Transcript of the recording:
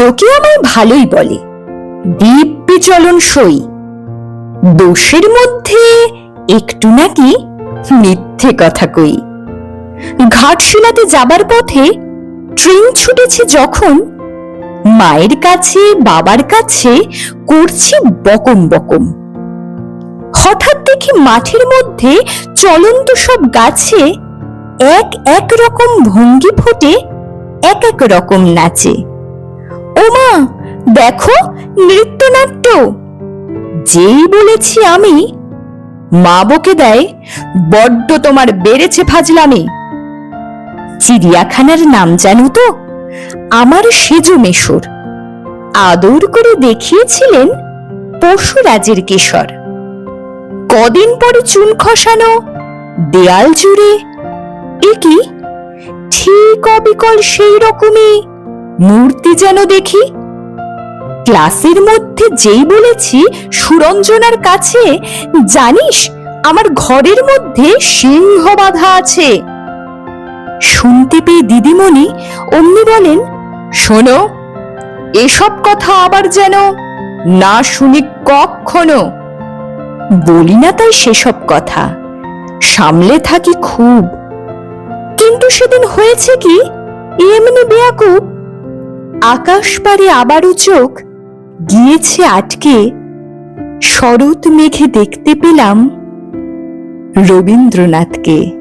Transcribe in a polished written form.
লোকে আমায় ভালোই বলে, দিব্যি চলন সই। দোষের মধ্যে একটু নাকি মিথ্যে কথা কই। ঘাটশিলাতে যাবার পথে ট্রেন ছুটেছে যখন, মায়ের কাছে বাবার কাছে করছি বকম বকম। হঠাৎ দেখি মাঠের মধ্যে চলন্ত সব গাছে এক এক রকম ভঙ্গি ফোটে, এক এক রকম নাচে। ওমা দেখো নৃত্যনাট্য! যেই বলেছি আমি, মা বকে দেয়, বড্ড তোমার বেড়েছে ফাজলামি। চিড়িয়াখানার নাম জানো তো? আমার সেজো মেশর আদর করে দেখিয়েছিলেন পশুরাজের কেশর। কদিন পরে চুন খসানো দেয়াল জুড়ে, এ কি ঠিক অবিকল সেই রকমই মূর্তি যেন দেখি। ক্লাসের মধ্যে যেই বলেছি সুরঞ্জনার কাছে, জানিস আমার ঘরের মধ্যে সিংহ বাঁধা আছে। শুনতে পেয়ে দিদিমণি অমনি বলেন, শোনো, এসব কথা আবার যেন না শুনি কখনো। বলি না তাই সেসব কথা, সামলে থাকি খুব। কিন্তু সেদিন হয়েছে কি, এমনি বেয়াকুব। আকাশ পারে আবারও চোখ গিয়েছে আটকে, শরৎ মেঘে দেখতে পেলাম রবীন্দ্রনাথকে।